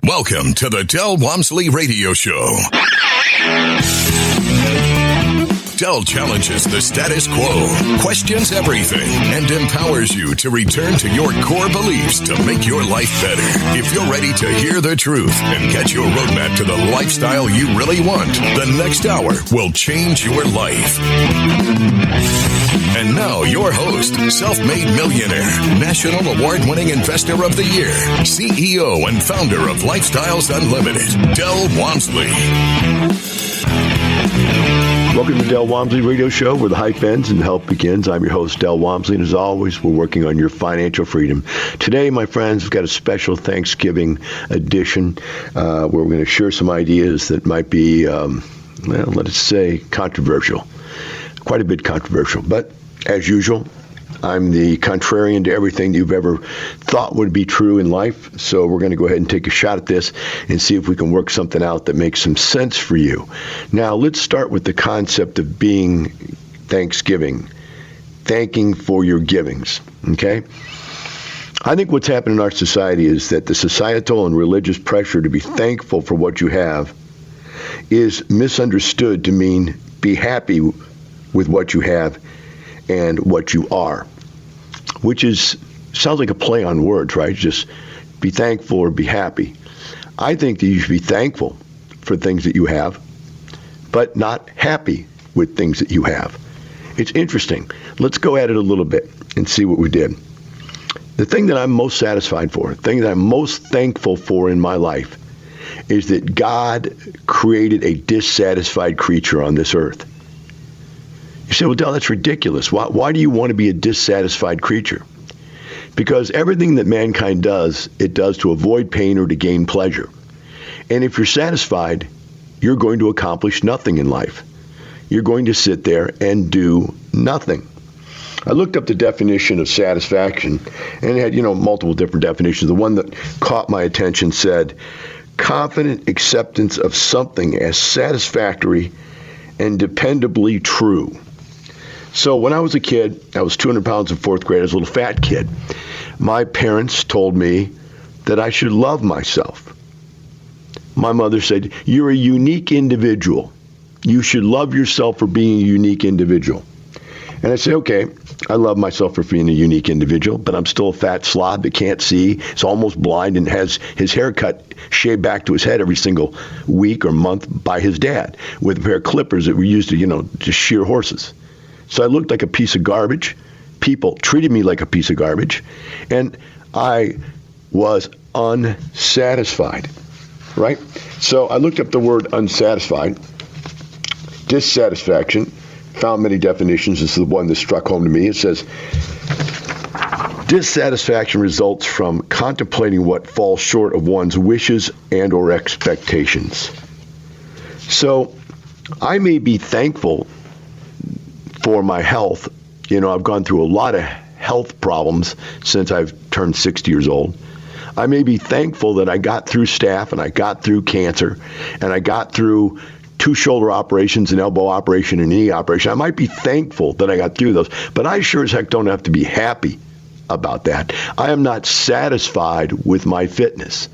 Welcome to the Del Walmsley Radio Show. Del challenges the status quo, questions everything, and empowers you to return to your core beliefs to make your life better. If you're ready to hear the truth and get your roadmap to the lifestyle you really want, the next hour will change your life. And now your host, self-made millionaire, national award-winning investor of the year, CEO and founder of Lifestyles Unlimited, Del Walmsley. Welcome to the Del Walmsley Radio Show, where the hype ends and the help begins. I'm your host, Del Walmsley, and as always, we're working on your financial freedom. Today, my friends, we've got a special Thanksgiving edition where we're going to share some ideas that might be, let's say, controversial. Quite a bit controversial. But as usual, I'm the contrarian to everything you've ever thought would be true in life. So we're going to go ahead and take a shot at this and see if we can work something out that makes some sense for you. Now, let's start with the concept of being Thanksgiving, thanking for your givings, okay? I think what's happened in our society is that the societal and religious pressure to be thankful for what you have is misunderstood to mean be happy with what you have and what you are, which sounds like a play on words, right? Just be thankful or be happy. I think that you should be thankful for things that you have, but not happy with things that you have. It's interesting. Let's go at it a little bit and see what we did. The thing that I'm most satisfied for, the thing that I'm most thankful for in my life is that God created a dissatisfied creature on this earth. You say, well, Del, that's ridiculous. Why do you want to be a dissatisfied creature? Because everything that mankind does, it does to avoid pain or to gain pleasure. And if you're satisfied, you're going to accomplish nothing in life. You're going to sit there and do nothing. I looked up the definition of satisfaction, and it had, multiple different definitions. The one that caught my attention said, confident acceptance of something as satisfactory and dependably true. So when I was a kid, I was 200 pounds in fourth grade. I was a little fat kid. My parents told me that I should love myself. My mother said, you're a unique individual. You should love yourself for being a unique individual. And I say, okay, I love myself for being a unique individual, but I'm still a fat slob that can't see. He's almost blind and has his haircut shaved back to his head every single week or month by his dad with a pair of clippers that were used to, just shear horses. So I looked like a piece of garbage. People treated me like a piece of garbage. And I was unsatisfied, right? So I looked up the word unsatisfied. Dissatisfaction. Found many definitions. This is the one that struck home to me. It says, dissatisfaction results from contemplating what falls short of one's wishes and or expectations. So I may be thankful for my health. I've gone through a lot of health problems since I've turned 60 years old. I may be thankful that I got through staph and I got through cancer and I got through 2 shoulder operations, an elbow operation, and a knee operation. I might be thankful that I got through those, but I sure as heck don't have to be happy about that. I am not satisfied with my fitness.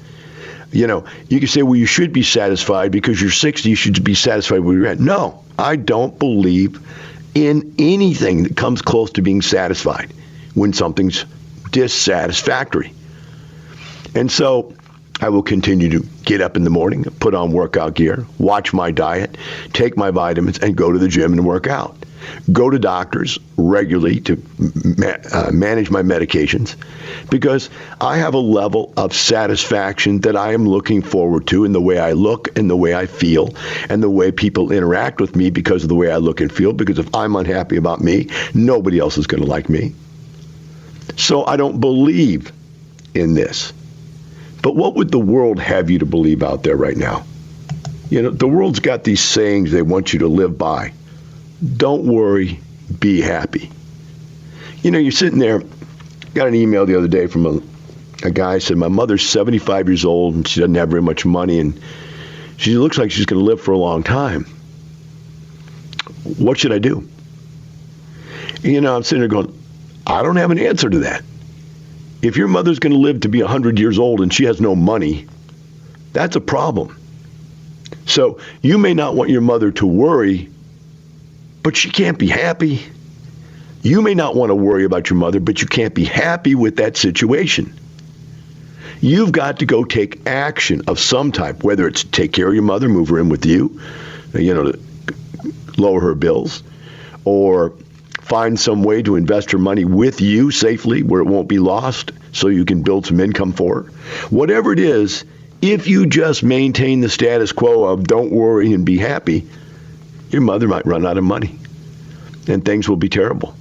You can say, well, you should be satisfied because you're 60, you should be satisfied where you're at. No, I don't believe in anything that comes close to being satisfied when something's dissatisfactory. And so I will continue to get up in the morning, put on workout gear, watch my diet, take my vitamins, and go to the gym and work out. Go to doctors regularly to manage my medications because I have a level of satisfaction that I am looking forward to in the way I look and the way I feel and the way people interact with me because of the way I look and feel, because if I'm unhappy about me, nobody else is going to like me. So I don't believe in this. But what would the world have you to believe out there right now? The world's got these sayings they want you to live by. Don't worry, be happy. You're sitting there, got an email the other day from a guy said, my mother's 75 years old and she doesn't have very much money and she looks like she's going to live for a long time. What should I do? I'm sitting there going, I don't have an answer to that. If your mother's going to live to be 100 years old and she has no money, That's a problem. So you may not want your mother to worry, but she can't be happy. You may not want to worry about your mother, but you can't be happy with that situation. You've got to go take action of some type, whether it's take care of your mother, move her in with you, to lower her bills, or find some way to invest her money with you safely where it won't be lost so you can build some income for her. Whatever it is, if you just maintain the status quo of don't worry and be happy, your mother might run out of money and things will be terrible.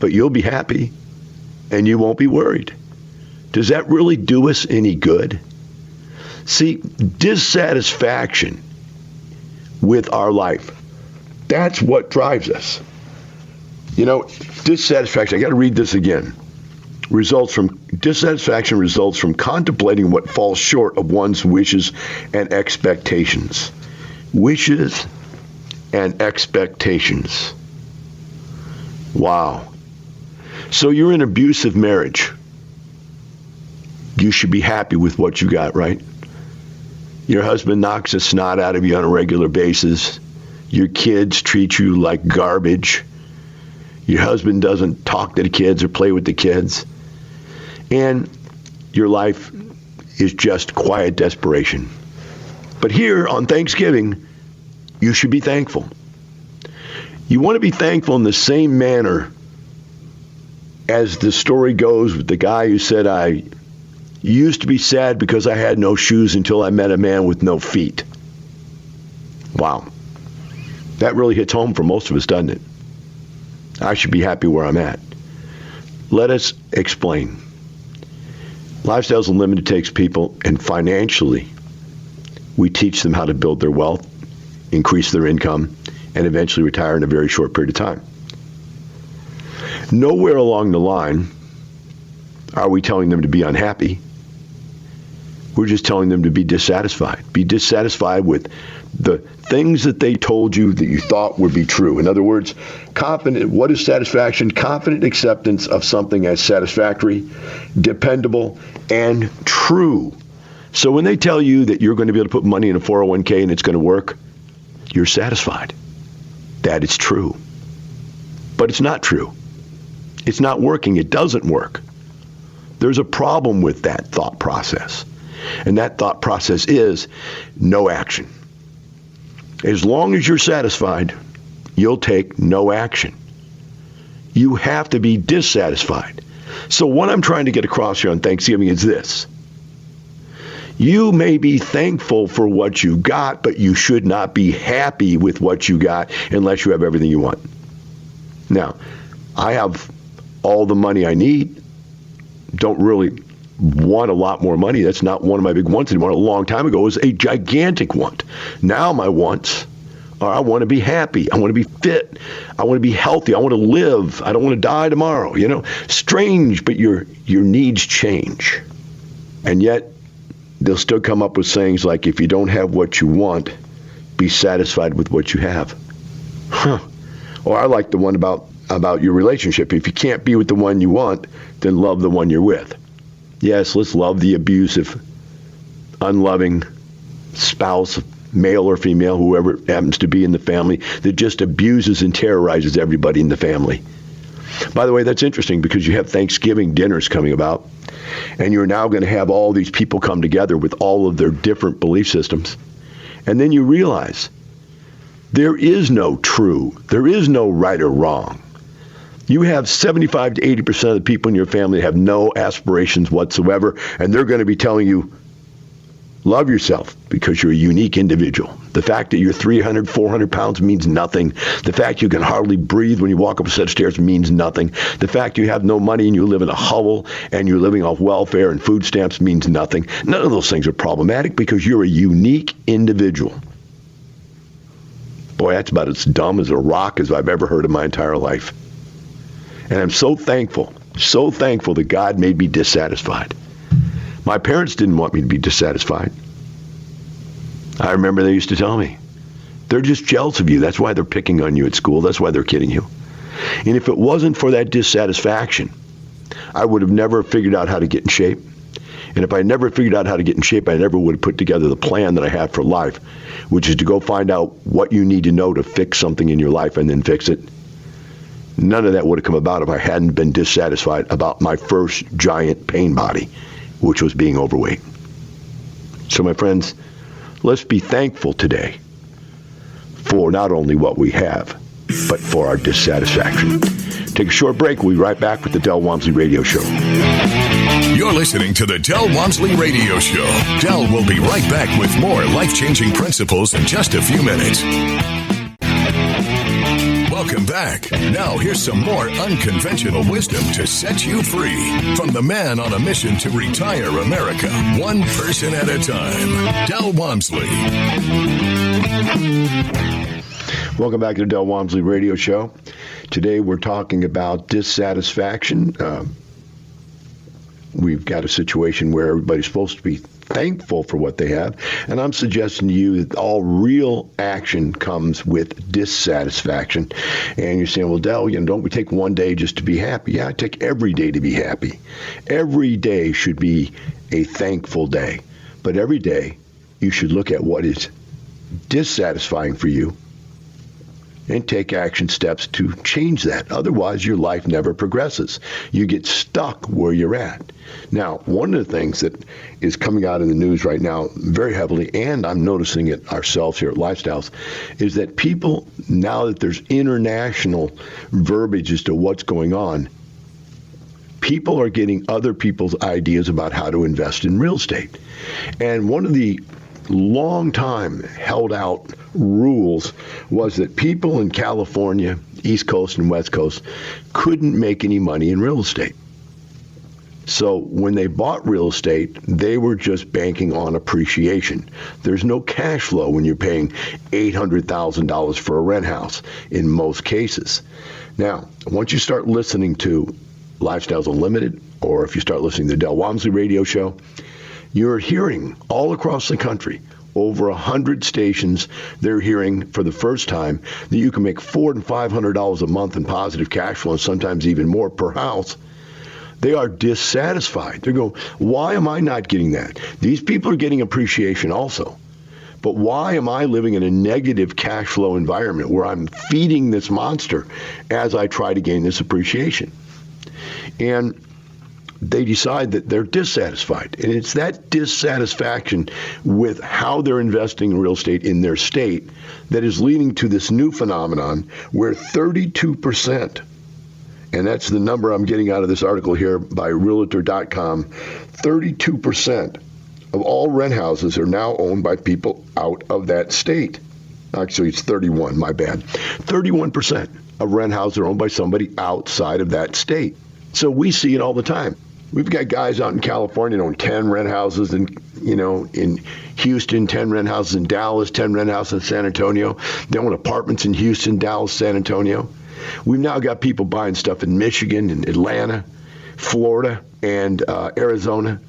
But you'll be happy and you won't be worried. Does that really do us any good? See, dissatisfaction with our life, that's what drives us. Dissatisfaction, I got to read this again. Dissatisfaction results from contemplating what falls short of one's wishes and expectations. Wishes and expectations. Wow. So you're in an abusive marriage. You should be happy with what you got, right? Your husband knocks the snot out of you on a regular basis. Your kids treat you like garbage. Your husband doesn't talk to the kids or play with the kids. And your life is just quiet desperation. But here on Thanksgiving, you should be thankful. You want to be thankful in the same manner as the story goes with the guy who said, I used to be sad because I had no shoes until I met a man with no feet. Wow. That really hits home for most of us, doesn't it? I should be happy where I'm at. Let us explain. Lifestyles Unlimited takes people, and financially, we teach them how to build their wealth, increase their income, and eventually retire in a very short period of time. Nowhere along the line are we telling them to be unhappy. We're just telling them to be dissatisfied. Be dissatisfied with the things that they told you that you thought would be true. In other words, confident. What is satisfaction? Confident acceptance of something as satisfactory, dependable, and true. So when they tell you that you're going to be able to put money in a 401k and it's going to work, you're satisfied that it's true. But it's not true. It's not working. It doesn't work. There's a problem with that thought process. And that thought process is no action. As long as you're satisfied, you'll take no action. You have to be dissatisfied. So what I'm trying to get across here on Thanksgiving is this. You may be thankful for what you got, but you should not be happy with what you got unless you have everything you want. Now, I have all the money I need. Don't really want a lot more money. That's not one of my big wants anymore. A long time ago, it was a gigantic want. Now my wants are I want to be happy. I want to be fit. I want to be healthy. I want to live. I don't want to die tomorrow. Strange, but your needs change. And yet, they'll still come up with sayings like, if you don't have what you want, be satisfied with what you have. Or I like the one about your relationship. If you can't be with the one you want, then love the one you're with. Yes, let's love the abusive, unloving spouse, male or female, whoever it happens to be in the family, that just abuses and terrorizes everybody in the family. By the way, that's interesting because you have Thanksgiving dinners coming about, and you're now going to have all these people come together with all of their different belief systems. And then you realize there is no true, there is no right or wrong. You have 75 to 80% of the people in your family have no aspirations whatsoever, and they're going to be telling you, love yourself because you're a unique individual. The fact that you're 300, 400 pounds means nothing. The fact you can hardly breathe when you walk up a set of stairs means nothing. The fact you have no money and you live in a hovel and you're living off welfare and food stamps means nothing. None of those things are problematic because you're a unique individual. Boy, that's about as dumb as a rock as I've ever heard in my entire life. And I'm so thankful that God made me dissatisfied. My parents didn't want me to be dissatisfied. I remember they used to tell me, they're just jealous of you. That's why they're picking on you at school. That's why they're kidding you. And if it wasn't for that dissatisfaction, I would have never figured out how to get in shape. And if I never figured out how to get in shape, I never would have put together the plan that I have for life, which is to go find out what you need to know to fix something in your life and then fix it. None of that would have come about if I hadn't been dissatisfied about my first giant pain body, which was being overweight. So, my friends, let's be thankful today for not only what we have, but for our dissatisfaction. Take a short break. We'll be right back with the Del Walmsley Radio Show. You're listening to the Del Walmsley Radio Show. Del will be right back with more life-changing principles in just a few minutes. Welcome back. Now here's some more unconventional wisdom to set you free from the man on a mission to retire America, one person at a time, Del Walmsley. Welcome back to the Del Walmsley Radio Show. Today we're talking about dissatisfaction. We've got a situation where everybody's supposed to be thankful for what they have, and I'm suggesting to you that all real action comes with dissatisfaction. And you're saying, well, Del, don't we take one day just to be happy? Yeah, I take every day to be happy. Every day should be a thankful day. But every day you should look at what is dissatisfying for you and take action steps to change that. Otherwise, your life never progresses. You get stuck where you're at. Now, one of the things that is coming out in the news right now very heavily, and I'm noticing it ourselves here at Lifestyles, is that people, now that there's international verbiage as to what's going on, people are getting other people's ideas about how to invest in real estate. And one of the long time held out rules was that people in California, East Coast and West Coast, couldn't make any money in real estate. So when they bought real estate, they were just banking on appreciation. There's no cash flow when you're paying $800,000 for a rent house in most cases. Now, once you start listening to Lifestyles Unlimited, or if you start listening to the Del Walmsley Radio Show, you're hearing all across the country, over 100 stations, they're hearing for the first time that you can make $400 and $500 a month in positive cash flow, and sometimes even more per house. They are dissatisfied. They're going, why am I not getting that? These people are getting appreciation also. But why am I living in a negative cash flow environment where I'm feeding this monster as I try to gain this appreciation? And they decide that they're dissatisfied. And it's that dissatisfaction with how they're investing in real estate in their state that is leading to this new phenomenon where 32%, and that's the number I'm getting out of this article here by Realtor.com, 32% of all rent houses are now owned by people out of that state. Actually, it's 31, my bad. 31% of rent houses are owned by somebody outside of that state. So we see it all the time. We've got guys out in California that own 10 rent houses in Houston, 10 rent houses in Dallas, 10 rent houses in San Antonio. They own apartments in Houston, Dallas, San Antonio. We've now got people buying stuff in Michigan and Atlanta, Florida, and Arizona.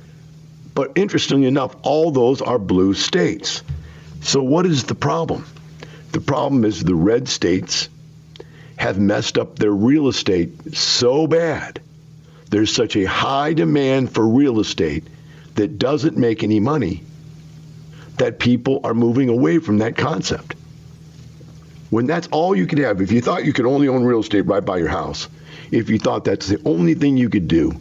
But interestingly enough, all those are blue states. So what is the problem? The problem is the red states have messed up their real estate so bad. There's such a high demand for real estate that doesn't make any money that people are moving away from that concept. When that's all you could have, if you thought you could only own real estate right by your house, if you thought that's the only thing you could do,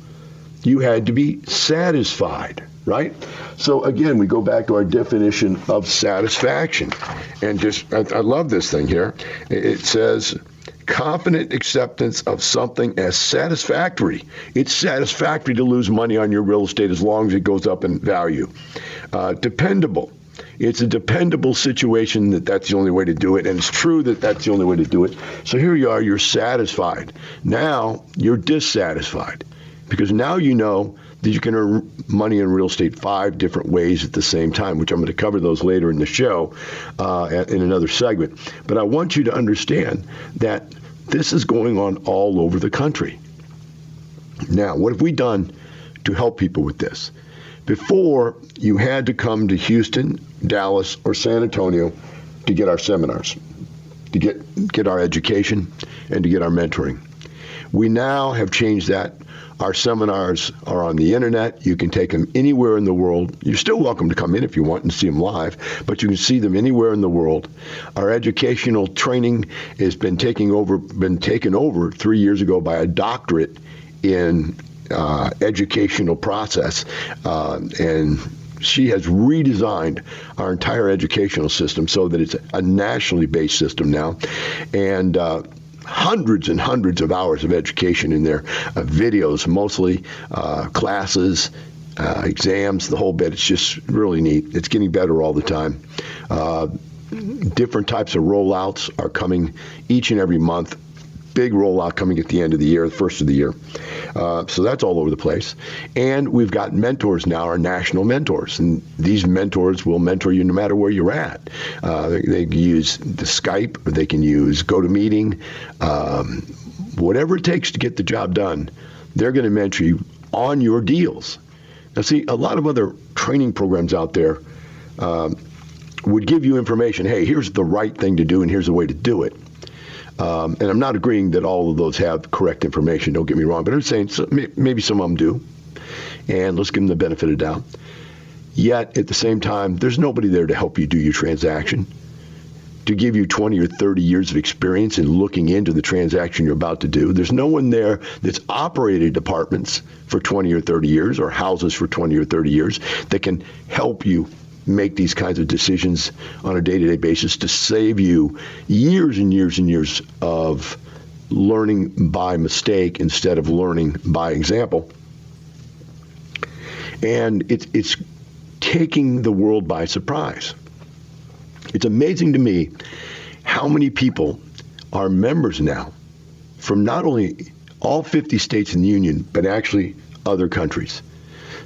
you had to be satisfied, right? So again, we go back to our definition of satisfaction. And I love this thing here. It says, confident acceptance of something as satisfactory. It's satisfactory to lose money on your real estate as long as it goes up in value. Dependable. It's a dependable situation that's the only way to do it, and it's true that that's the only way to do it. So here you are, you're satisfied. Now you're dissatisfied because now you know that you can earn money in real estate 5 different ways at the same time, which I'm going to cover those later in the show in another segment. But I want you to understand that this is going on all over the country. Now, what have we done to help people with this? Before, you had to come to Houston, Dallas, or San Antonio to get our seminars, to get our education, and to get our mentoring. We now have changed that. Our seminars are on the internet. You can take them anywhere in the world. You're still welcome to come in if you want and see them live, but you can see them anywhere in the world. Our educational training has been taken over 3 years ago by a doctorate in educational process, and she has redesigned our entire educational system so that it's a nationally based system now, and hundreds and hundreds of hours of education in there, videos mostly, classes, exams, the whole bit. It's just really neat. It's getting better all the time. Different types of rollouts are coming each and every month. Big rollout coming at the end of the year, the first of the year. So that's all over the place. And we've got mentors now, our national mentors. And these mentors will mentor you no matter where you're at. They can use the Skype, or they can use GoToMeeting. Whatever it takes to get the job done, they're going to mentor you on your deals. Now, see, a lot of other training programs out there would give you information. Hey, here's the right thing to do, and here's the way to do it. And I'm not agreeing that all of those have correct information, don't get me wrong, but I'm saying maybe some of them do, and let's give them the benefit of the doubt. Yet, at the same time, there's nobody there to help you do your transaction, to give you 20 or 30 years of experience in looking into the transaction you're about to do. There's no one there that's operated apartments for 20 or 30 years or houses for 20 or 30 years that can help you make these kinds of decisions on a day-to-day basis to save you years and years and years of learning by mistake instead of learning by example. And it's taking the world by surprise. It's amazing to me how many people are members now from not only all 50 states in the Union, but actually other countries.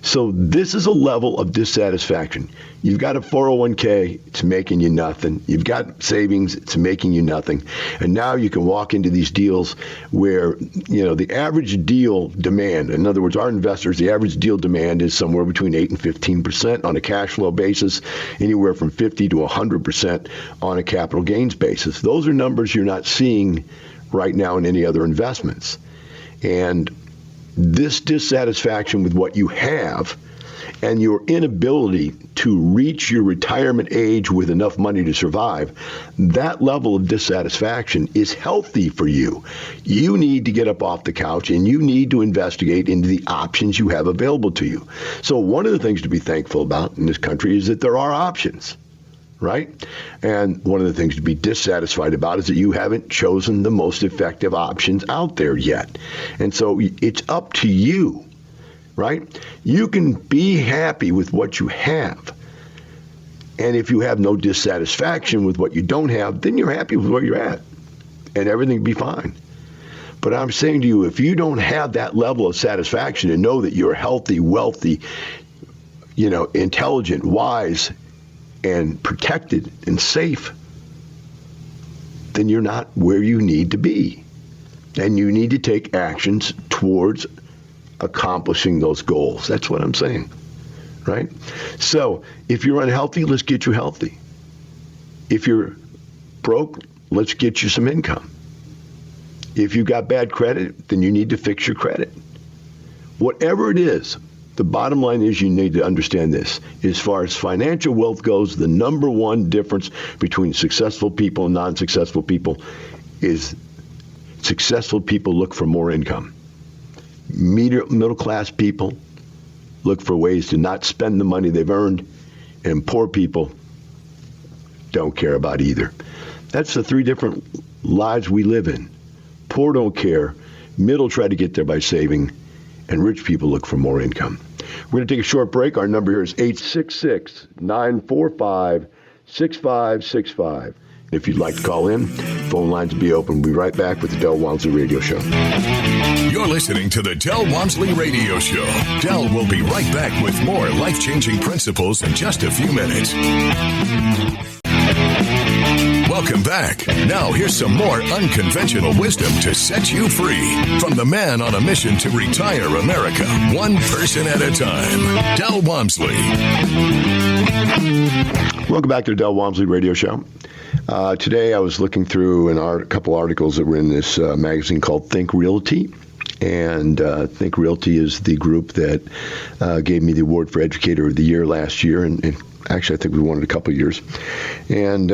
So this is a level of dissatisfaction. You've got a 401k, it's making you nothing. You've got savings, it's making you nothing. And now you can walk into these deals where, the average deal demand, in other words, our investors, the average deal demand is somewhere between 8 and 15% on a cash flow basis, anywhere from 50 to 100% on a capital gains basis. Those are numbers you're not seeing right now in any other investments. And this dissatisfaction with what you have and your inability to reach your retirement age with enough money to survive, that level of dissatisfaction is healthy for you. You need to get up off the couch and you need to investigate into the options you have available to you. So one of the things to be thankful about in this country is that there are options. Right? And one of the things to be dissatisfied about is that you haven't chosen the most effective options out there yet. And so it's up to you, right? You can be happy with what you have. And if you have no dissatisfaction with what you don't have, then you're happy with where you're at. And everything will be fine. But I'm saying to you, if you don't have that level of satisfaction and know that you're healthy, wealthy, intelligent, wise, and protected and safe, then you're not where you need to be. And you need to take actions towards accomplishing those goals. That's what I'm saying, right? So if you're unhealthy, let's get you healthy. If you're broke, let's get you some income. If you got bad credit, then you need to fix your credit. Whatever it is, the bottom line is you need to understand this. As far as financial wealth goes, the number one difference between successful people and non-successful people is successful people look for more income. Middle-class people look for ways to not spend the money they've earned, and poor people don't care about either. That's the three different lives we live in. Poor don't care, middle try to get there by saving, and rich people look for more income. We're going to take a short break. Our number here is 866-945-6565. If you'd like to call in, phone lines will be open. We'll be right back with the Del Walmsley Radio Show. You're listening to the Del Walmsley Radio Show. Del will be right back with more life-changing principles in just a few minutes. Welcome back. Now here's some more unconventional wisdom to set you free from the man on a mission to retire America, one person at a time, Del Walmsley. Welcome back to the Del Walmsley Radio Show. Today I was looking through a couple articles that were in this magazine called Think Realty. And Think Realty is the group that gave me the award for Educator of the Year last year. And actually, I think we won it a couple of years. And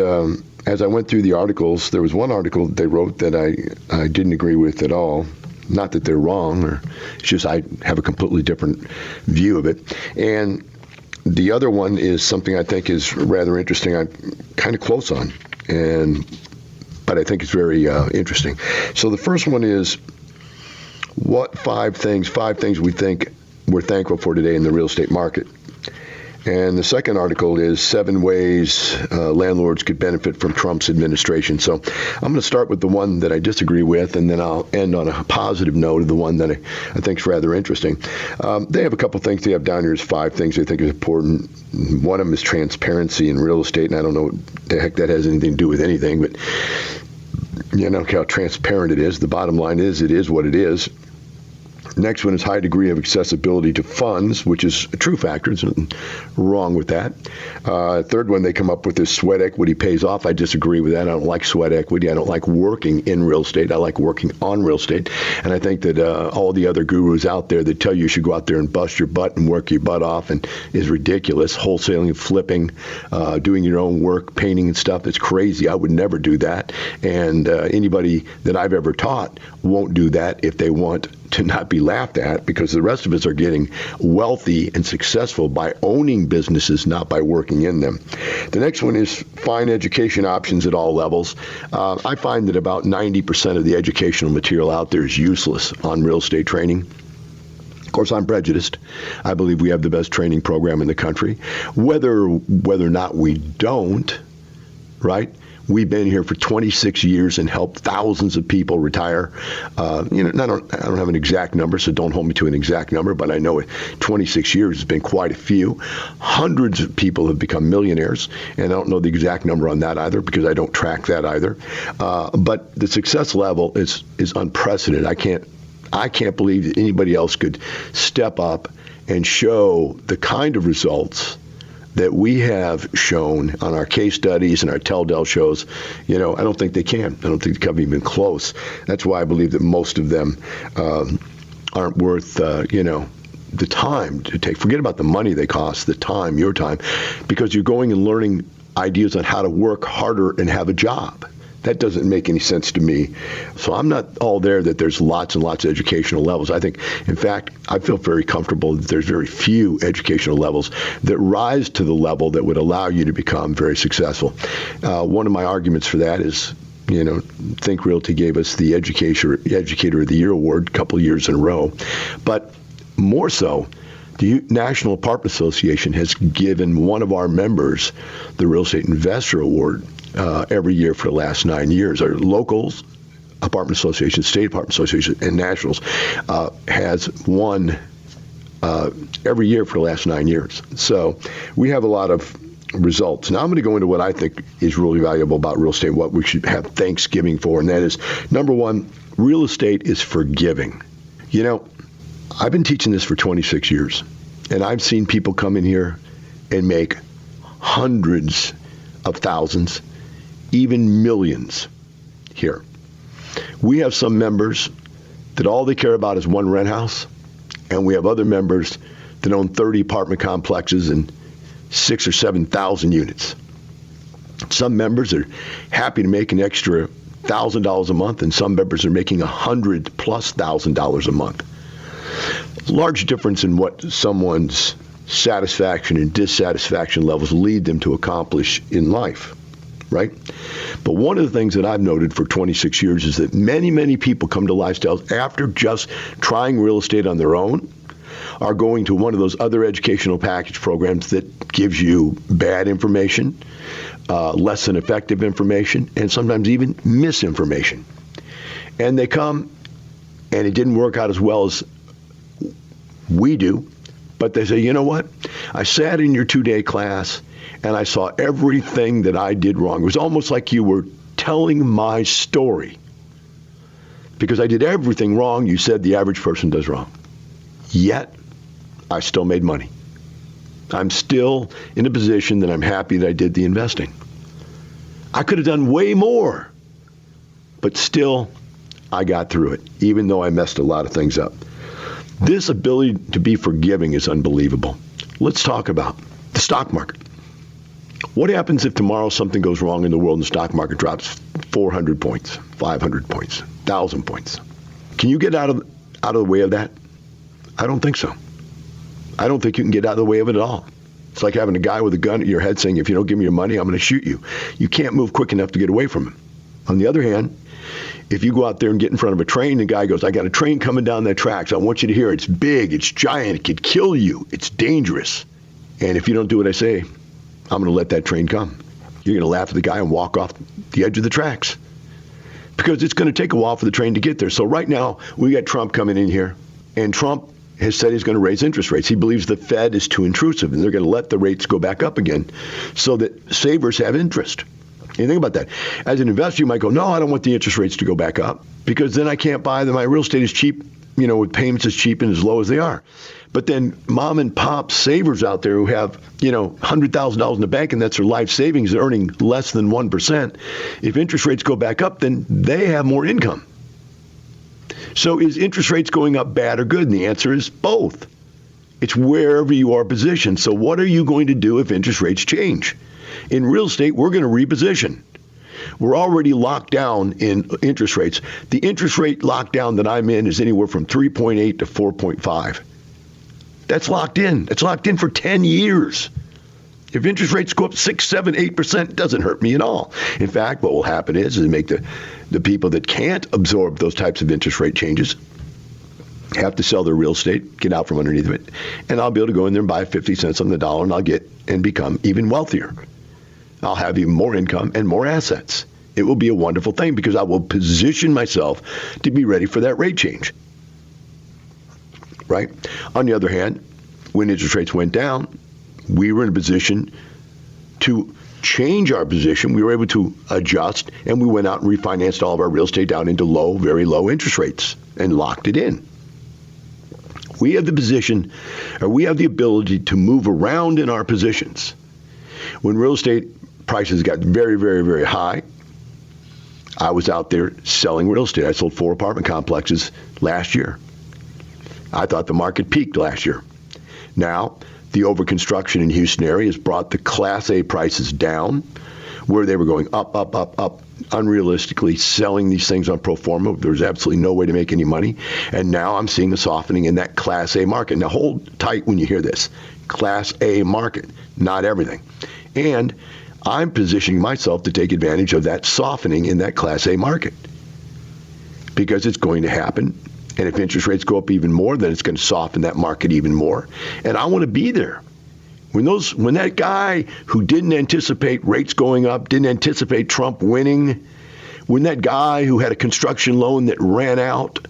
as I went through the articles, there was one article that they wrote that I didn't agree with at all. Not that they're wrong, or it's just I have a completely different view of it. And the other one is something I think is rather interesting. I'm kind of close on, but I think it's very interesting. So the first one is what five things we think we're thankful for today in the real estate market. And the second article is 7 ways landlords could benefit from Trump's administration. So I'm going to start with the one that I disagree with, and then I'll end on a positive note of the one that I think is rather interesting. They have a couple things they have down here as 5 things they think is important. One of them is transparency in real estate, and I don't know what the heck that has anything to do with anything, but you know how transparent it is. The bottom line is it is what it is. Next one is high degree of accessibility to funds, which is a true factor. There's nothing wrong with that. Third one, they come up with this sweat equity pays off. I disagree with that. I don't like sweat equity. I don't like working in real estate. I like working on real estate. And I think that all the other gurus out there that tell you should go out there and bust your butt and work your butt off and is ridiculous. Wholesaling, flipping, doing your own work, painting and stuff. It's crazy. I would never do that. And anybody that I've ever taught won't do that if they want to not be laughed at, because the rest of us are getting wealthy and successful by owning businesses, not by working in them. The next one is find education options at all levels. I find that about 90% of the educational material out there is useless on real estate training. Of course, I'm prejudiced. I believe we have the best training program in the country. Whether or not we don't, right? We've been here for 26 years and helped thousands of people retire. I don't have an exact number, so don't hold me to an exact number, but I know 26 years has been quite a few. Hundreds of people have become millionaires, and I don't know the exact number on that either because I don't track that either. But the success level is unprecedented. I can't believe that anybody else could step up and show the kind of results that we have shown on our case studies and our Tell Del shows. I don't think they can. I don't think they come even close. That's why I believe that most of them aren't worth, the time to take. Forget about the money they cost, the time, your time, because you're going and learning ideas on how to work harder and have a job. That doesn't make any sense to me. So I'm not all there that there's lots and lots of educational levels. I think, in fact, I feel very comfortable that there's very few educational levels that rise to the level that would allow you to become very successful. One of my arguments for that is, Think Realty gave us the Educator of the Year award a couple of years in a row. But more so, the National Apartment Association has given one of our members the Real Estate Investor Award every year for the last 9 years. Our locals, apartment associations, state apartment associations, and nationals has won every year for the last 9 years. So we have a lot of results. Now I'm going to go into what I think is really valuable about real estate, what we should have Thanksgiving for, and that is, number one, real estate is forgiving. I've been teaching this for 26 years, and I've seen people come in here and make hundreds of thousands, even millions here. We have some members that all they care about is one rent house, and we have other members that own 30 apartment complexes and 6,000 or 7,000 units. Some members are happy to make an extra $1,000 a month, and some members are making $100,000+ a month. Large difference in what someone's satisfaction and dissatisfaction levels lead them to accomplish in life, right? But one of the things that I've noted for 26 years is that many, many people come to lifestyles after just trying real estate on their own, are going to one of those other educational package programs that gives you bad information, less than effective information, and sometimes even misinformation. And they come, and it didn't work out as well as we do, but they say, you know what? I sat in your 2-day class, and I saw everything that I did wrong. It was almost like you were telling my story. Because I did everything wrong you said the average person does wrong. Yet, I still made money. I'm still in a position that I'm happy that I did the investing. I could have done way more, but still I got through it, even though I messed a lot of things up. This ability to be forgiving is unbelievable. Let's talk about the stock market. What happens if tomorrow something goes wrong in the world and the stock market drops 400 points, 500 points, 1,000 points? Can you get out of the way of that? I don't think so. I don't think you can get out of the way of it at all. It's like having a guy with a gun at your head saying, if you don't give me your money, I'm going to shoot you. You can't move quick enough to get away from him. On the other hand, if you go out there and get in front of a train, the guy goes, I got a train coming down the tracks. I want you to hear it. It's big. It's giant. It could kill you. It's dangerous. And if you don't do what I say, I'm going to let that train come. You're going to laugh at the guy and walk off the edge of the tracks. Because it's going to take a while for the train to get there. So right now, we got Trump coming in here. And Trump has said he's going to raise interest rates. He believes the Fed is too intrusive, and they're going to let the rates go back up again so that savers have interest. And think about that. As an investor, you might go, no, I don't want the interest rates to go back up because then I can't buy them. My real estate is cheap, with payments as cheap and as low as they are. But then mom and pop savers out there who have, $100,000 in the bank and that's their life savings, they're earning less than 1%. If interest rates go back up, then they have more income. So is interest rates going up bad or good? And the answer is both. It's wherever you are positioned. So what are you going to do if interest rates change? In real estate, we're going to reposition. We're already locked down in interest rates. The interest rate lockdown that I'm in is anywhere from 3.8 to 4.5. That's locked in. That's locked in for 10 years. If interest rates go up 6, 7, 8%, it doesn't hurt me at all. In fact, what will happen is make the people that can't absorb those types of interest rate changes have to sell their real estate, get out from underneath of it, and I'll be able to go in there and buy 50 cents on the dollar, and I'll get and become even wealthier. I'll have even more income and more assets. It will be a wonderful thing because I will position myself to be ready for that rate change. Right? On the other hand, when interest rates went down, we were in a position to change our position. We were able to adjust, and we went out and refinanced all of our real estate down into low, very low interest rates and locked it in. We have the position, or we have the ability to move around in our positions. When real estate prices got very, very, very high, I was out there selling real estate. I sold 4 apartment complexes last year. I thought the market peaked last year. Now, the overconstruction in Houston area has brought the Class A prices down, where they were going up, up, up, up, unrealistically selling these things on pro forma. There was absolutely no way to make any money. And now I'm seeing a softening in that Class A market. Now, hold tight when you hear this. Class A market, not everything. And I'm positioning myself to take advantage of that softening in that Class A market because it's going to happen. And if interest rates go up even more, then it's going to soften that market even more. And I want to be there. When that guy who didn't anticipate rates going up, didn't anticipate Trump winning, when that guy who had a construction loan that ran out,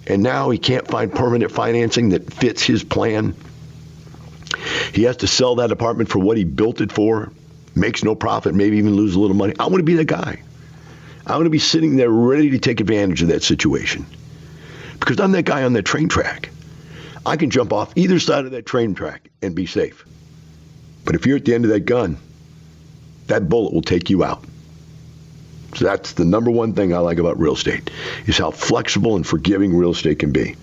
and now he can't find permanent financing that fits his plan, he has to sell that apartment for what he built it for, makes no profit, maybe even lose a little money. I want to be that guy. I want to be sitting there ready to take advantage of that situation. Because I'm that guy on that train track. I can jump off either side of that train track and be safe. But if you're at the end of that gun, that bullet will take you out. So that's the number one thing I like about real estate, is how flexible and forgiving real estate can be.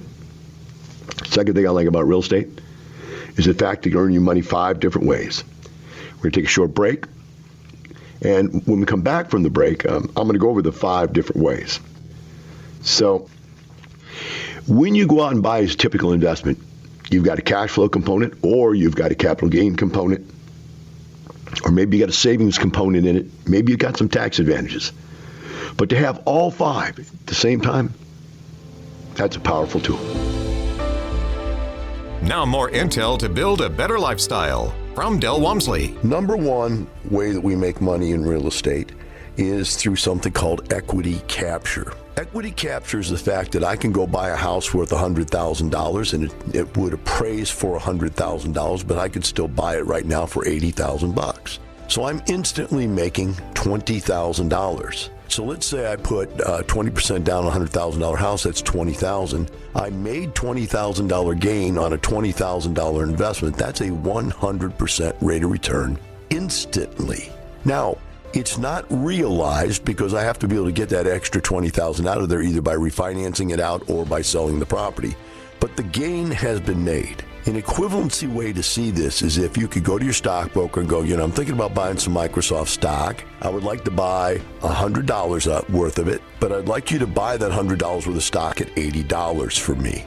Second thing I like about real estate is the fact it can earn you money 5 different ways. We're going to take a short break. And when we come back from the break, I'm going to go over the 5 different ways. So when you go out and buy a typical investment, you've got a cash flow component, or you've got a capital gain component, or maybe you got a savings component in it. Maybe you got some tax advantages. But to have all 5 at the same time, that's a powerful tool. Now more intel to build a better lifestyle from Del Walmsley. Number one way that we make money in real estate is through something called equity capture. Equity capture is the fact that I can go buy a house worth $100,000 and it would appraise for $100,000, but I could still buy it right now for $80,000. So I'm instantly making $20,000. So let's say I put 20% down on a $100,000 house, that's $20,000. I made $20,000 gain on a $20,000 investment. That's a 100% rate of return instantly. Now, it's not realized because I have to be able to get that extra $20,000 out of there either by refinancing it out or by selling the property. But the gain has been made. An equivalency way to see this is if you could go to your stockbroker and go, I'm thinking about buying some Microsoft stock. I would like to buy $100 worth of it, but I'd like you to buy that $100 worth of stock at $80 for me.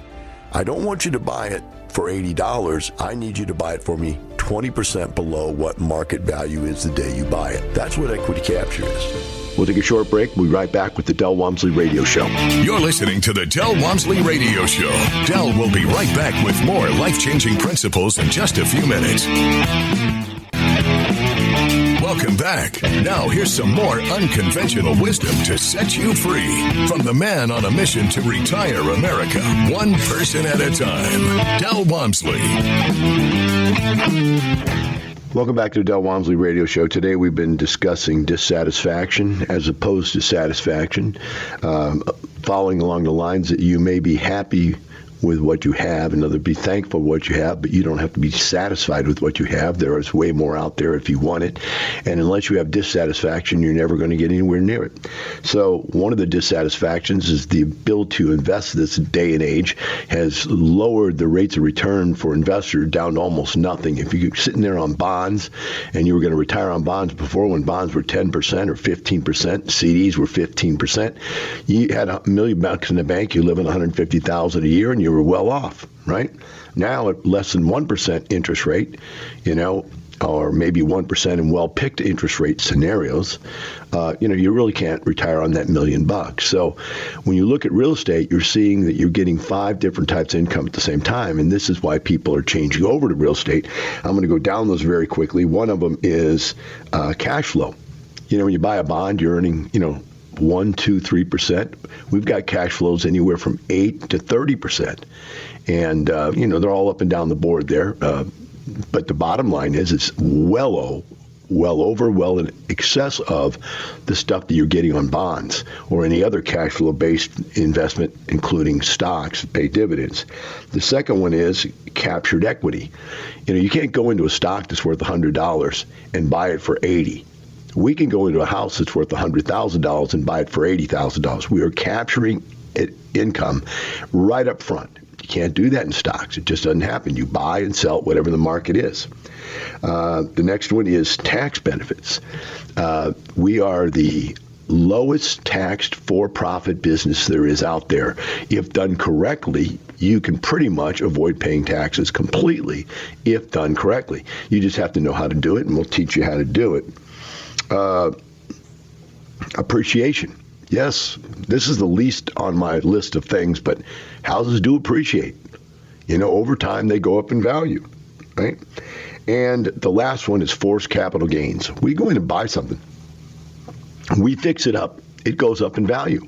I don't want you to buy it for $80. I need you to buy it for me 20% below what market value is the day you buy it. That's what equity capture is. We'll take a short break. We'll be right back with the Del Walmsley Radio Show. You're listening to the Del Walmsley Radio Show. Del will be right back with more life-changing principles in just a few minutes. Welcome back. Now here's some more unconventional wisdom to set you free from the man on a mission to retire America, one person at a time, Del Walmsley. Welcome back to the Del Walmsley Radio Show. Today we've been discussing dissatisfaction as opposed to satisfaction, following along the lines that you may be happy with what you have, and be thankful for what you have, but you don't have to be satisfied with what you have. There is way more out there if you want it, and unless you have dissatisfaction, you're never going to get anywhere near it. So one of the dissatisfactions is the ability to invest this day and age has lowered the rates of return for investors down to almost nothing. If you're sitting there on bonds, and you were going to retire on bonds before when bonds were 10% or 15%, CDs were 15%, you had $1 million in the bank, you live in $150,000 a year, and you were well off, right? Now at less than 1% interest rate, or maybe 1% in well-picked interest rate scenarios, you really can't retire on that $1 million. So when you look at real estate, you're seeing that you're getting 5 different types of income at the same time, and this is why people are changing over to real estate. I'm going to go down those very quickly. One of them is cash flow. When you buy a bond, you're earning, 1%, 2%, 3%. We've got cash flows anywhere from 8 to 30%. And, they're all up and down the board there. But the bottom line is it's well in excess of the stuff that you're getting on bonds or any other cash flow-based investment, including stocks, pay dividends. The second one is captured equity. You can't go into a stock that's worth $100 and buy it for $80. We can go into a house that's worth $100,000 and buy it for $80,000. We are capturing income right up front. You can't do that in stocks. It just doesn't happen. You buy and sell whatever the market is. The next one is tax benefits. We are the lowest taxed for-profit business there is out there. If done correctly, you can pretty much avoid paying taxes completely if done correctly. You just have to know how to do it, and we'll teach you how to do it. Appreciation. Yes, this is the least on my list of things, but houses do appreciate. Over time they go up in value, right? And the last one is forced capital gains. We go in and buy something. We fix it up. It goes up in value.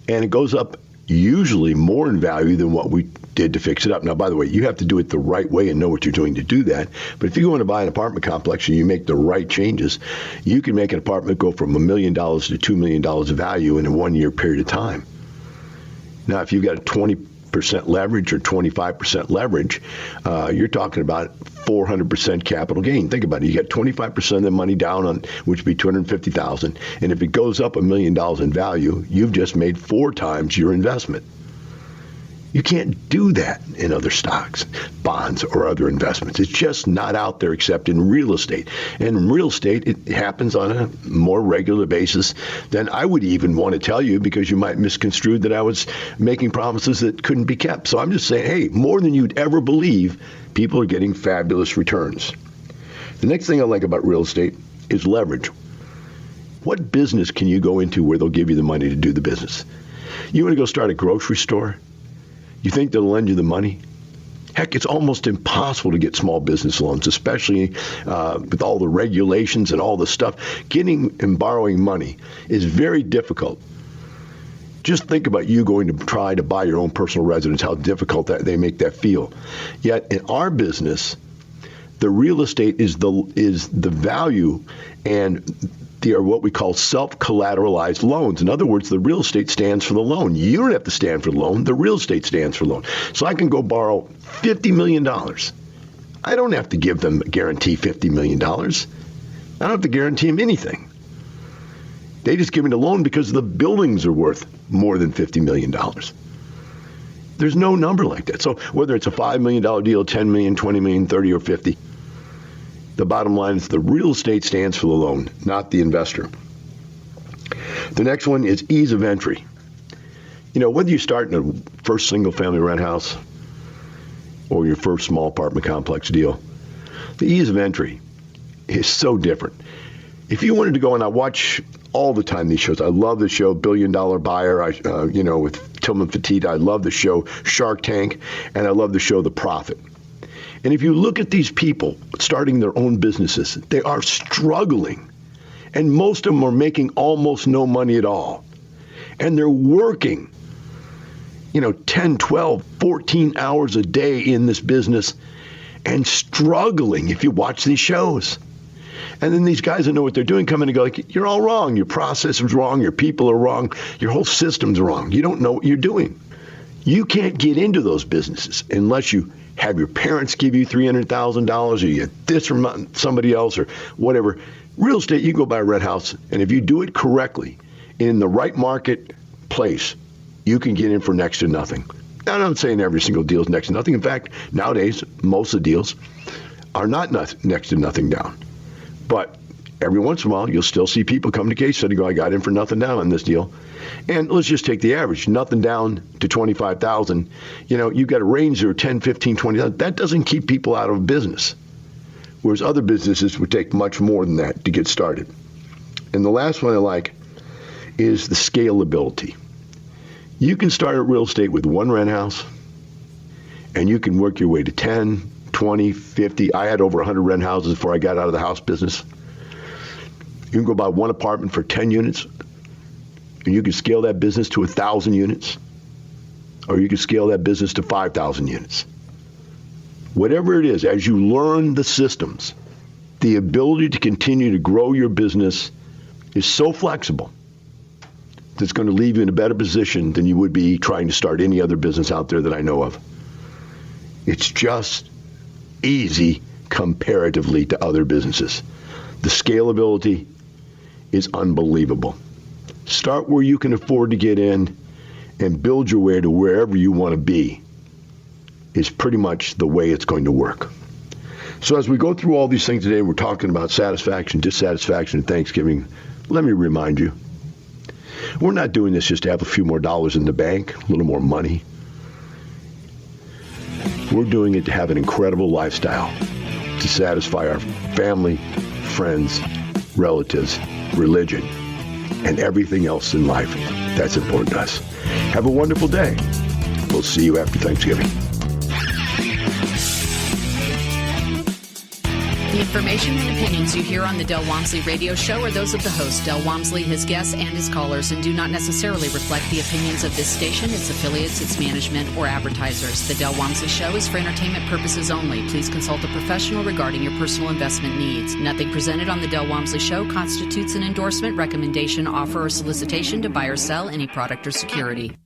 And it goes up usually more in value than what we did to fix it up. Now, by the way, you have to do it the right way and know what you're doing to do that. But if you go in to buy an apartment complex and you make the right changes, you can make an apartment go from $1 million to $2 million of value in a 1-year period of time. Now, if you've got a 20% leverage or 25% leverage, you're talking about 400% capital gain. Think about it. You got 25% of the money down on, which would be $250,000. And if it goes up $1 million in value, you've just made 4 times your investment. You can't do that in other stocks, bonds, or other investments. It's just not out there except in real estate. And in real estate, it happens on a more regular basis than I would even want to tell you, because you might misconstrue that I was making promises that couldn't be kept. So I'm just saying, hey, more than you'd ever believe, people are getting fabulous returns. The next thing I like about real estate is leverage. What business can you go into where they'll give you the money to do the business? You want to go start a grocery store? You think they'll lend you the money? Heck, it's almost impossible to get small business loans, especially with all the regulations and all the stuff. Getting and borrowing money is very difficult. Just think about you going to try to buy your own personal residence, how difficult that they make that feel. Yet in our business, the real estate is the value and They are what we call self-collateralized loans. In other words, the real estate stands for the loan. You don't have to stand for the loan. The real estate stands for the loan. So I can go borrow $50 million. I don't have to give them guarantee $50 million. I don't have to guarantee them anything. They just give me the loan because the buildings are worth more than $50 million. There's no number like that. So whether it's a $5 million deal, $10 million, $20 million, 30 or 50, the bottom line is the real estate stands for the loan, not the investor. The next one is ease of entry. You know, whether you start in a first single-family rent house or your first small apartment complex deal, the ease of entry is so different. If you wanted to go, and I watch all the time these shows. I love the show Billion Dollar Buyer, with Tillman Fertitta. I love the show Shark Tank, and I love the show The Profit. And if you look at these people starting their own businesses, they are struggling. And most of them are making almost no money at all. And they're working, 10, 12, 14 hours a day in this business and struggling if you watch these shows. And then these guys that know what they're doing come in and go, like, you're all wrong. Your process is wrong. Your people are wrong. Your whole system's wrong. You don't know what you're doing. You can't get into those businesses unless you have your parents give you $300,000 or you get this from somebody else or whatever. Real estate, you go buy a rent house, and if you do it correctly in the right marketplace, you can get in for next to nothing. Now, I'm not saying every single deal is next to nothing. In fact, nowadays, most of the deals are not next to nothing down. But every once in a while, you'll still see people come to case study and go, I got in for nothing down on this deal. And let's just take the average, nothing down to $25,000. You've got a range there of 10, 15, 20. That doesn't keep people out of business. Whereas other businesses would take much more than that to get started. And the last one I like is the scalability. You can start at real estate with one rent house, and you can work your way to 10, 20, 50. I had over 100 rent houses before I got out of the house business. You can go buy one apartment for 10 units, and you can scale that business to 1,000 units, or you can scale that business to 5,000 units. Whatever it is, as you learn the systems, the ability to continue to grow your business is so flexible that's going to leave you in a better position than you would be trying to start any other business out there that I know of. It's just easy comparatively to other businesses. The scalability is unbelievable. Start where you can afford to get in and build your way to wherever you want to be is pretty much the way it's going to work. So as we go through all these things today, we're talking about satisfaction, dissatisfaction, and Thanksgiving. Let me remind you, we're not doing this just to have a few more dollars in the bank, a little more money. We're doing it to have an incredible lifestyle, to satisfy our family, friends, relatives, religion, and everything else in life that's important to us. Have a wonderful day. We'll see you after Thanksgiving. The information and opinions you hear on the Del Walmsley radio show are those of the host, Del Walmsley, his guests, and his callers, and do not necessarily reflect the opinions of this station, its affiliates, its management, or advertisers. The Del Walmsley show is for entertainment purposes only. Please consult a professional regarding your personal investment needs. Nothing presented on the Del Walmsley show constitutes an endorsement, recommendation, offer, or solicitation to buy or sell any product or security.